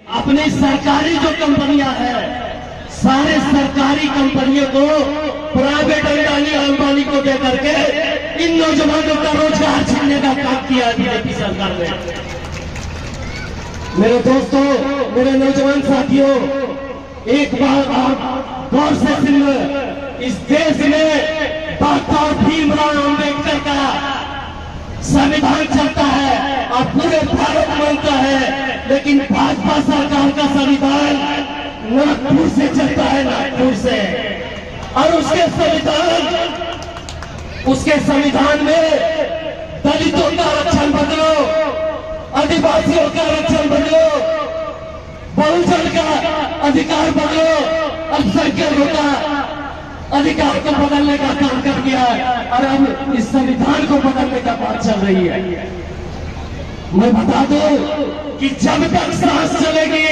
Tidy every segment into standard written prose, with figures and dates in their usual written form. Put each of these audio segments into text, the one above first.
अपनी सरकारी जो कंपनियां हैं, सारे सरकारी कंपनियों को प्राइवेट अडानी अंबानी को दे करके इन नौजवानों का रोजगार छीनने का काम किया बीजेपी सरकार ने। मेरे दोस्तों, मेरे नौजवान साथियों, एक बात आप गौर से सुन लो, इस देश में डॉक्टर भीमराव अम्बेडकर का संविधान चलता है और पूरे भारत मानता है, लेकिन भाजपा सरकार का संविधान नागपुर से चलता है, नागपुर से। और उसके संविधान में दलितों का आरक्षण बदलो, आदिवासियों का आरक्षण बदलो, बहुजन का अधिकार बदलो, अल्पसंख्यकों का अधिकार को बदलने का काम कर दिया है। और अब इस संविधान को बदलने का बात चल रही है। मैं बता दूं कि जब तक सांस चलेगी,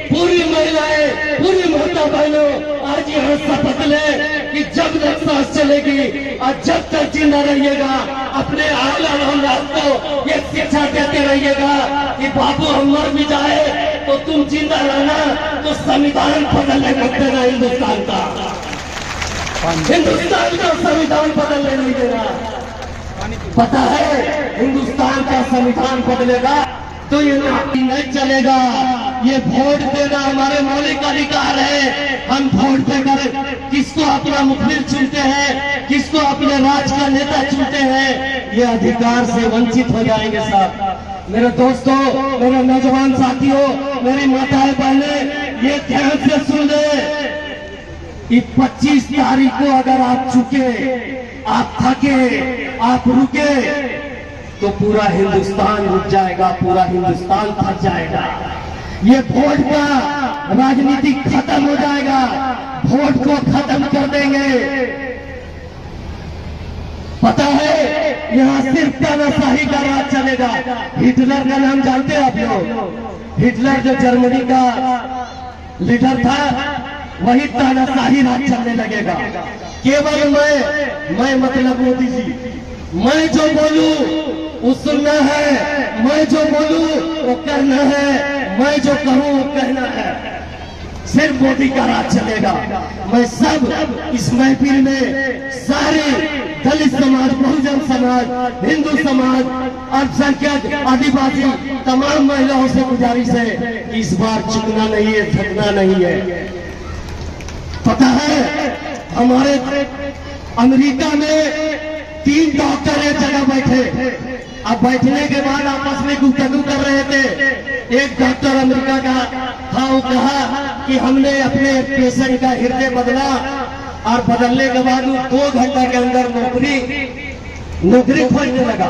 पूरी महिलाएं, पूरी माता बहनों आज यहां शपथ ले कि जब तक सांस चलेगी और जब तक जिंदा रहिएगा, अपने आने वाले को ये शिक्षा देते रहिएगा कि बाबू हम मर भी जाए तो तुम जिंदा रहना, तो संविधान बदलने मत देना। हिंदुस्तान का संविधान बदलने नहीं देना। पता है हिंदुस्तान का संविधान बदलेगा तो ये नहीं चलेगा। ये वोट देना हमारे मौलिक अधिकार है। हम वोट देकर किसको अपना मुखबिर चुनते हैं, किसको अपने राज्य का नेता चुनते हैं, ये अधिकार से वंचित हो जाएंगे साहब। मेरे दोस्तों, मेरे नौजवान साथियों, मेरी माताएं बहनें, ये ध्यान से सुन ले कि 25 तारीख को अगर आप चुके, आप थके, आप रुके, तो पूरा हिंदुस्तान रुक जाएगा, पूरा हिंदुस्तान थक जाएगा। ये वोट का राजनीति खत्म हो जाएगा, वोट को खत्म कर देंगे। पता है यहाँ सिर्फ तानाशाही का राज चलेगा। हिटलर का नाम जानते हैं आप लोग? हिटलर जो जर्मनी का लीडर था, वही तानाशाही राज चलने लगेगा। केवल मैं मतलब मोदी जी, मैं जो बोलूं वो सुनना है, मैं जो बोलूं वो करना है, मैं जो कहूं वो कहना है। सिर्फ मोदी का राज चलेगा। मैं सब इस महफिल में सारे दलित समाज, बहुजन समाज, हिंदू समाज, अल्पसंख्यक, आदिवासी तमाम महिलाओं से गुजारिश है कि इस बार चुकना नहीं है, थकना नहीं है। पता है हमारे अमेरिका में 3 डॉक्टर एक जगह बैठे। अब बैठने के बाद आपस में गुफ्तगू कर रहे थे। एक डॉक्टर अमेरिका का था, वो कहा कि हमने अपने पेशेंट का हृदय बदला और बदलने के बाद 2 घंटा के अंदर नौकरी खोजने लगा।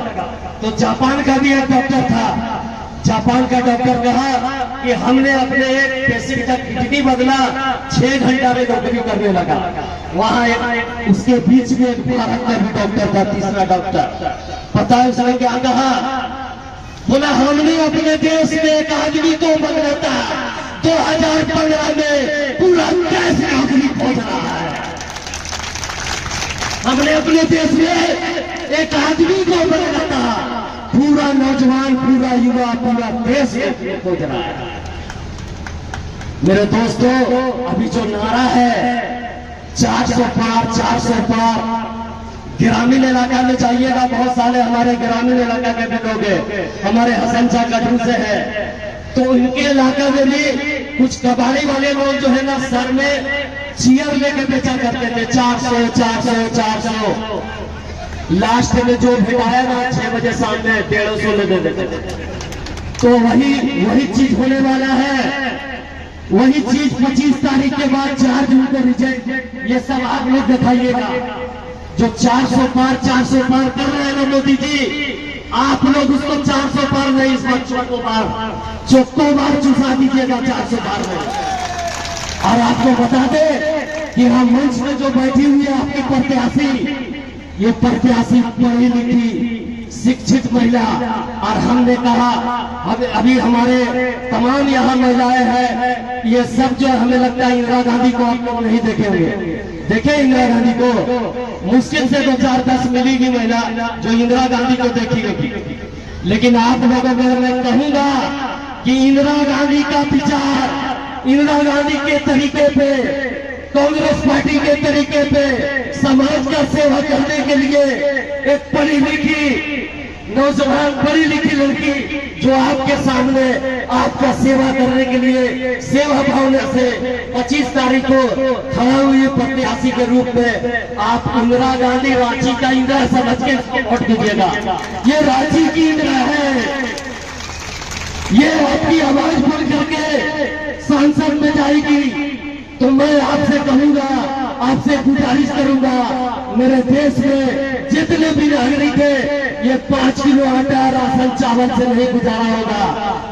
तो जापान का भी एक डॉक्टर था। जापान का डॉक्टर कहा कि हमने अपने एक पेशेंट का किडनी बदला, 6 घंटा में नौकरी करने लगा। वहां उसके बीच में एक भारत का भी डॉक्टर था, तीसरा डॉक्टर। पता है उसने क्या कहा? बोला हमने अपने देश में एक आदमी को बदला था, 2015 में पूरा देश नौकरी खोज रहा है। हमने अपने देश में एक आदमी को बदला था, पूरा नौजवान, पूरा युवा, पूरा देश खोज रहा है। मेरे दोस्तों, अभी जो नारा है 400 पार, 400 पार, ग्रामीण इलाका में जाइएगा, बहुत सारे हमारे ग्रामीण इलाका के भी लोग हैं, हमारे हसन शाह कटरू से है, तो उनके इलाका में भी कुछ कबाड़ी वाले लोग जो है ना, सर में चेयर लेके बेचा करते थे 400, 400, 400। लास्ट में जो भेटाया ना 6 बजे शाम में 150 में दे देते। तो वही चीज होने वाला है। वही चीज 25 तारीख के बाद 4 जून को रिजल्ट, ये सब आप लोग दिखाइएगा। जो 400 पार, 400 पार कर रहे हैं ना मोदी जी, आप लोग उसको 400 पार नहीं, इस बार चौको बार चुसा दीजिएगा 400 पार में। और आपको बता दे कि हम मंच में जो बैठी हुई है आपकी प्रत्याशी, ये प्रत्याशी पढ़ी लिखी शिक्षित महिला, और हमने कहा अभी हमारे तमाम यहाँ महिलाएं हैं, ये सब जो हमें लगता है इंदिरा गांधी को आप लोग नहीं देखेंगे। देखे इंदिरा गांधी को मुश्किल से 2-4-10 मिलेगी महिला जो इंदिरा गांधी को देखेगी। लेकिन आप लोगों को मैं कहूंगा कि इंदिरा गांधी का विचार, इंदिरा गांधी के तरीके पे, कांग्रेस पार्टी के तरीके पे समाज का सेवा करने के लिए एक पढ़ी लिखी नौजवान, पढ़ी लिखी लड़की जो आपके सामने आपका सेवा करने के लिए सेवा भावना से 25 तारीख को खड़ा हुई प्रत्याशी के रूप में आप इंदिरा गांधी रांची का इंदिरा समझ के वोट दीजिएगा। ये रांची की इंदिरा है, ये आपकी आवाज बोल करके संसद में जाएगी। तो मैं आपसे कहूंगा, आपसे गुजारिश करूंगा, मेरे देश में जितने भी नागरिक है ये 5 किलो आटा राशन चावल से नहीं गुजारा होगा।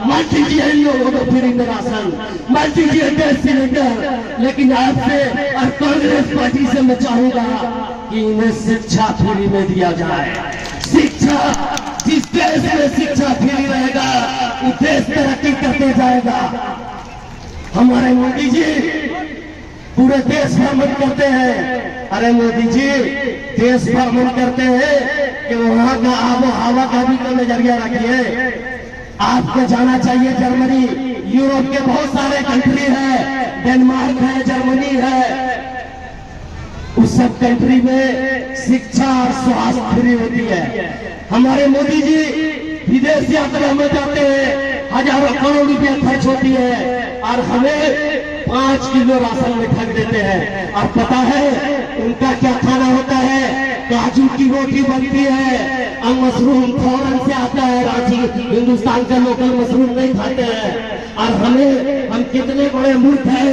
मत दीजिए इन लोगों को फ्री में राशन, मत दीजिए गैस सिलेंडर। लेकिन आपसे और कांग्रेस पार्टी से मैं चाहूंगा कि इन्हें शिक्षा फ्री में दिया जाए। शिक्षा, जिस देश में शिक्षा फ्री रहेगा वो देश तरक्की करते जाएगा। हमारे मोदी जी पूरे देश भ्रमण करते हैं। अरे मोदी जी देश भ्रमण करते हैं कि वहां का आबो हवा का भी तो नजरिया रखिए। आपको जाना चाहिए जर्मनी, यूरोप के बहुत सारे कंट्री है, डेनमार्क है, जर्मनी है, उस सब कंट्री में शिक्षा और स्वास्थ्य फ्री होती है। हमारे मोदी जी विदेश यात्रा में जाते हैं, हजारों करोड़ रुपया खर्च होती है और हमें 5 किलो राशन में ठग देते हैं। और पता है उनका क्या खाना होता है? काजू की रोटी बनती है और मशरूम फौरन से आता है। रांची हिंदुस्तान का लोकल मशरूम नहीं खाते हैं। और हम कितने बड़े मूर्ख हैं,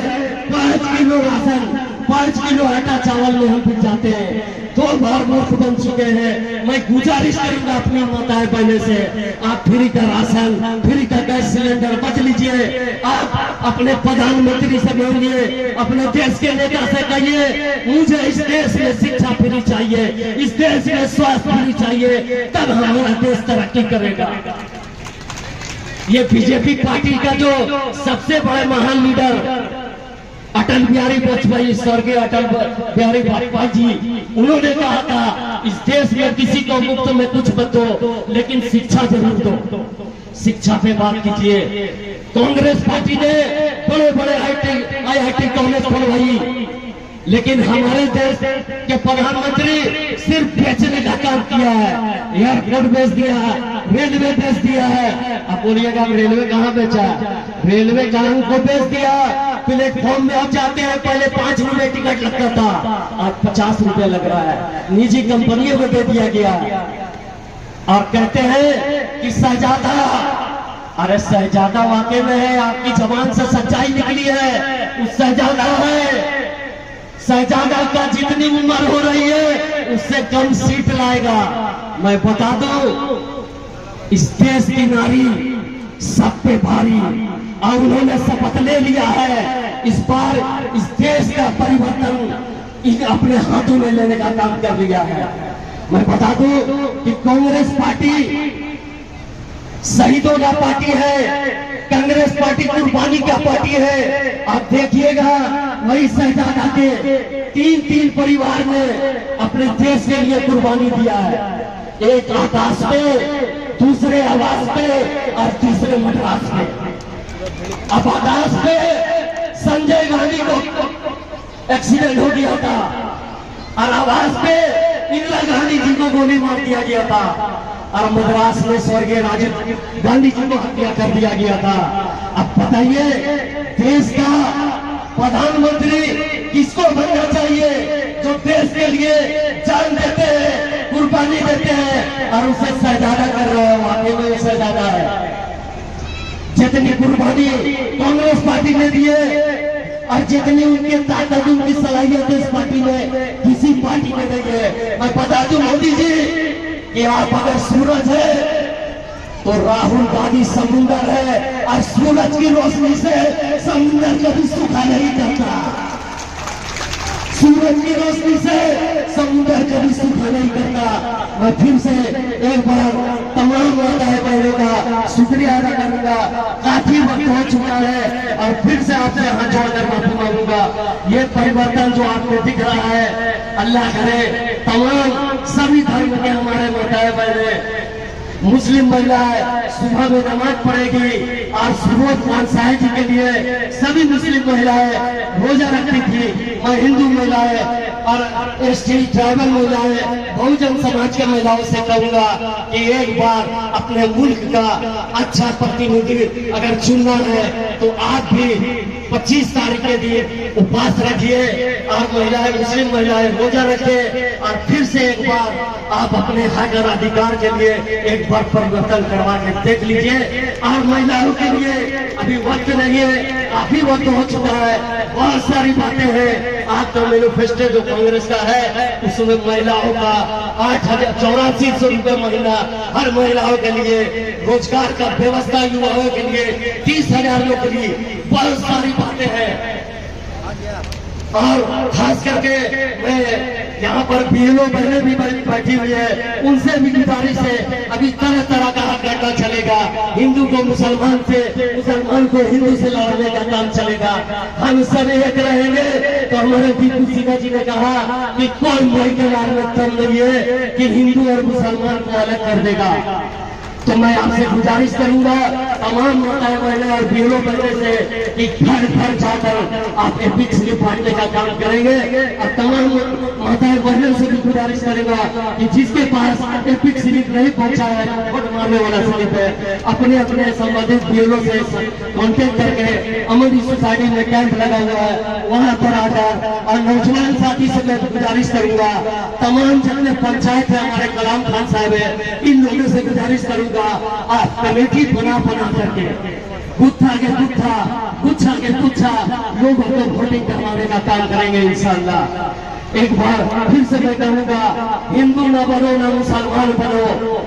5 किलो राशन, 5 किलो आटा चावल में हम पिट जाते हैं। 2 बार मूर्ख बन चुके हैं। मैं गुजारिश करूंगा अपनी माताएं बहने से, आप फ्री का राशन, फ्री का गैस सिलेंडर बच लीजिए। आप अपने प्रधानमंत्री से बोलिए, अपने देश के नेता से कहिए मुझे इस देश में शिक्षा फ्री चाहिए, इस देश में स्वास्थ्य फ्री चाहिए, तब हमारा देश तरक्की करेगा। ये बीजेपी पार्टी का जो सबसे बड़े महान लीडर अटल बिहारी वाजपेयी, स्वर्गीय अटल बिहारी वाजपेयी जी, उन्होंने कहा था इस देश में किसी को मुफ्त में कुछ मत दो लेकिन शिक्षा जरूर दो। शिक्षा पे बात कीजिए। कांग्रेस पार्टी ने बड़े बड़े IIT कॉलेज खोलवाई, लेकिन हमारे देश के प्रधानमंत्री सिर्फ बेचने का काम किया है। एयरपोर्ट बेच दिया है, रेलवे बेच दिया है। अब बोलिएगा रेलवे कहाँ बेचा? रेलवे कानून को बेच दिया। प्लेटफॉर्म में आप जाते हैं, पहले 5 रुपए टिकट लगता था, आज 50 रुपए लग रहा है। निजी कंपनियों को दे दिया गया। और कहते हैं कि शहजादा, अरे शहजादा वाकई में है, आपकी जबान से सच्चाई निकली है, उस शहजादा है। शहजादा का जितनी उम्र हो रही है उससे कम सीट लाएगा। मैं बता दूं इस देश की नारी सब पे भारी, और उन्होंने शपथ ले लिया है इस बार इस देश का परिवर्तन अपने हाथों में लेने का काम कर लिया है। मैं बता दूं कि कांग्रेस पार्टी शहीदों का पार्टी है, कांग्रेस पार्टी कुर्बानी का पार्टी है। आप देखिएगा वही शहजादा के 3 परिवार ने अपने देश के लिए कुर्बानी दिया है। एक आकाश पे, दूसरे आवास पे और तीसरे मद्रास पे। अब आकाश पे संजय गांधी को एक्सीडेंट हो गया था और आवास पे इंदिरा गांधी जी को गोली मार दिया गया था और मद्रास में स्वर्गीय राजीव गांधी जी को हत्या कर दिया गया था। अब बताइए देश का प्रधानमंत्री किसको बनना चाहिए जो देश के लिए जान देते हैं, कुर्बानी देते हैं और उसे शहजादा कर रहे हैं। वाकई में शहजादा है। जितनी कुर्बानी कांग्रेस पार्टी ने दी है और जितनी उनकी ताकत, उनकी सलाहियत इस पार्टी में किसी पार्टी में नहीं है। मैं बता दूं मोदी जी कि आप अगर सूरज है तो राहुल गांधी समुंदर है, और सूरज की रोशनी से समुंदर कभी सूखा नहीं करता। सूरज की रोशनी से समुंदर कभी सूखा नहीं करता। मैं फिर से एक बार तमाम माताएं बहनों का शुक्रिया अदा करूंगा। काफी वक्त हो चुका है और फिर से आपसे हाथ जोड़कर माफी मांगूंगा। ये परिवर्तन जो आपको दिख रहा है, अल्लाह करे तमाम सभी धर्म के हमारे माताएं बहने मुस्लिम महिलाएं सुबह में नमाज पढ़ेगी और सुबह खान साहिब जी के लिए सभी मुस्लिम महिलाएं रोजा रखती थी। मैं हिंदू महिलाएं और एसटी ट्राइबल महिलाएं बहुजन समाज के महिलाओं से कहूंगा कि एक बार अपने मुल्क का अच्छा प्रतिनिधि अगर चुनना है तो आप भी 25 तारीख के दिन उपवास रखिए और महिलाएं मुस्लिम महिलाएं रोजा रखिए और फिर से एक बार आप अपने हक और अधिकार के लिए एक बार परिवर्तन करवा के देख लीजिए। और महिलाओं के लिए अभी वक्त नहीं है, काफी वक्त हो चुका है, बहुत सारी बातें हैं। आज तो मैनिफेस्टो जो कांग्रेस का है उसमें महिलाओं का 8,8400 रुपये महीना हर महिलाओं के लिए, रोजगार का व्यवस्था युवाओं के लिए, 30,000 नौकरी, बहुत सारी बातें हैं। और खास करके मैं यहाँ पर बीएलओ बहनें भी बैठी हुई है, उनसे भी गुजारिश है अभी तरह तरह का घटना चलेगा। हिंदू को मुसलमान से, मुसलमान को हिंदू से लड़ने का काम चलेगा। हम सब एक रहेंगे। तो हमारे टीपू सिन्हा जी ने कहा कि कोई मोह के लाल में दम नहीं है कि हिंदू और मुसलमान को अलग कर देगा। तो मैं आपसे गुजारिश करूंगा तमाम माताएं बहनें और बीएलओ बहने से कि घर घर जाकर आप एपिक स्लिप बांटने का काम करेंगे। और तमाम माताएं बहनों से भी गुजारिश करेगा कि जिसके पास एपिक स्लिप नहीं पहुंचा है, वोट मारने वाला स्लिप है, अपने अपने संबंधित बीएलओ से कॉन्टेक्ट करके अमरी सोसाइटी में कैंप लगा हुआ है वहां पर आकर, और नौजवान साथी से मैं गुजारिश करूंगा तमाम जितने पंचायत है हमारे कलाम खान साहब है, इन लोगों से गुजारिश करूंगा आप कमेटी बना करके गुत्था के गुत्था, गुच्छा के गुच्छा लोगों को वोटिंग करवाने का काम करेंगे इंशाअल्लाह। एक बार फिर से मैं कहूंगा, हिंदू न बनो न मुसलमान बनो,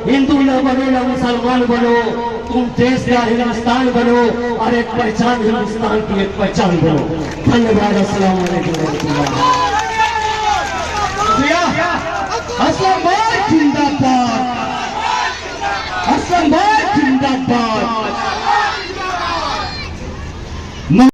हिंदू न बनो न मुसलमान बनो, तुम देश का हिंदुस्तान बनो और एक पहचान हिंदुस्तान की एक पहचान बनो। धन्यवाद। अस्सलाम वालेकुम।